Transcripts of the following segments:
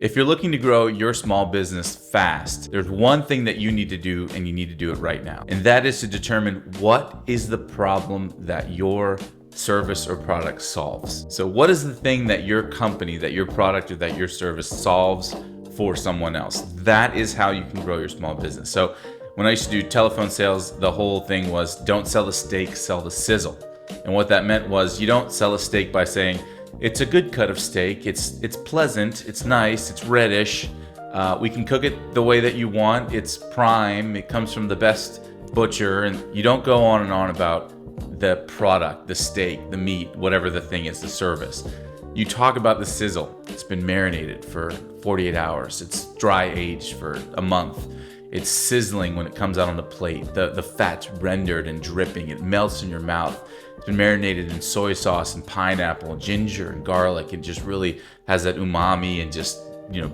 If you're looking to grow your small business fast, there's one thing that you need to do, and you need to do it right now. And that is to determine what is the problem that your service or product solves. So what is the thing that your company, that your product, or that your service solves for someone else? That is how you can grow your small business. So when I used to do telephone sales, the whole thing was don't sell the steak, sell the sizzle. And what that meant was you don't sell a steak by saying, it's a good cut of steak, it's pleasant, it's nice, it's reddish, we can cook it the way that you want, it's prime, it comes from the best butcher, and you don't go on and on about the product, the steak, the meat, whatever the thing is, the service. You talk about the sizzle. It's been marinated for 48 hours, it's dry aged for a month, it's sizzling when it comes out on the plate, the fat's rendered and dripping, it melts in your mouth. It's been marinated in soy sauce and pineapple, ginger and garlic, and just really has that umami and just,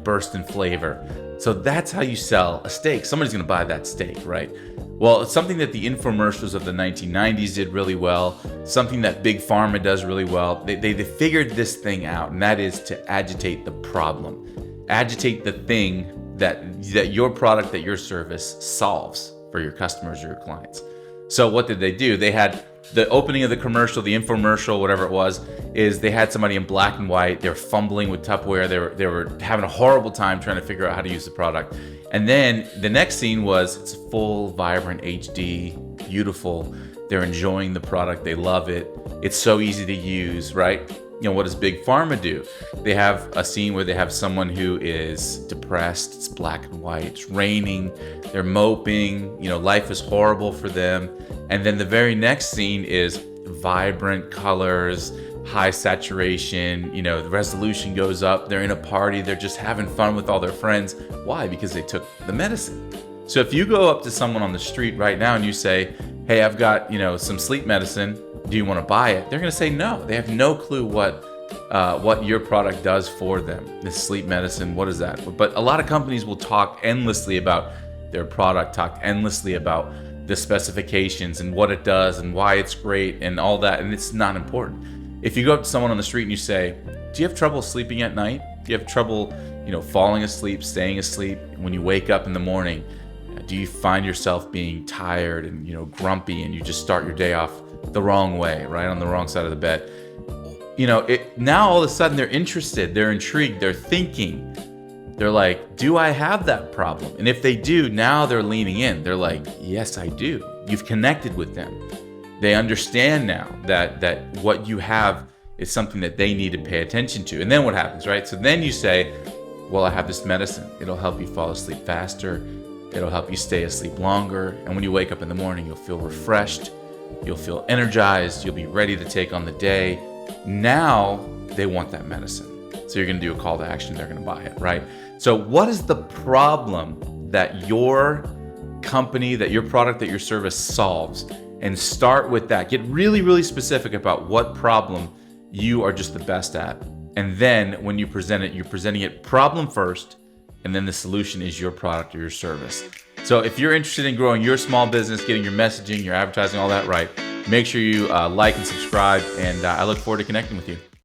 burst in flavor. So that's how you sell a steak. Somebody's gonna buy that steak, right? Well, it's something that the infomercials of the 1990s did really well, something that Big Pharma does really well. They figured this thing out, and that is to agitate the problem. Agitate the thing that your product, that your service solves for your customers or your clients. So what did they do? They had the opening of the commercial, the infomercial, whatever it was, is they had somebody in black and white. They were fumbling with Tupperware. They were having a horrible time trying to figure out how to use the product. And then the next scene was it's full, vibrant, HD, beautiful. They're enjoying the product. They love it. It's so easy to use, right? What does Big Pharma do? They have a scene where they have someone who is depressed. It's black and white. It's raining. They're moping. Life is horrible for them. And then the very next scene is vibrant colors, high saturation. The resolution goes up. They're in a party. They're just having fun with all their friends. Why? Because they took the medicine. So if you go up to someone on the street right now and you say, hey, I've got, some sleep medicine. Do you want to buy it? They're going to say no. They have no clue what your product does for them. This sleep medicine, what is that? But a lot of companies will talk endlessly about their product, talk endlessly about the specifications and what it does and why it's great and all that, and it's not important. If you go up to someone on the street and you say, do you have trouble sleeping at night? Do you have trouble, falling asleep, staying asleep? When you wake up in the morning, do you find yourself being tired and, grumpy, and you just start your day off the wrong way, right, on the wrong side of the bed? Now all of a sudden they're interested, they're intrigued, they're thinking. They're like, do I have that problem? And if they do, now they're leaning in. They're like, yes, I do. You've connected with them. They understand now that what you have is something that they need to pay attention to. And then what happens, right? So then you say, well, I have this medicine. It'll help you fall asleep faster. It'll help you stay asleep longer. And when you wake up in the morning, you'll feel refreshed. You'll feel energized. You'll be ready to take on the day. Now they want that medicine. So you're going to do a call to action. They're going to buy it, right? So what is the problem that your company, that your product, that your service solves? And start with that. Get really, really specific about what problem you are just the best at. And then when you present it, you're presenting it problem first, and then the solution is your product or your service. So if you're interested in growing your small business, getting your messaging, your advertising, all that right, make sure you like and subscribe, and I look forward to connecting with you.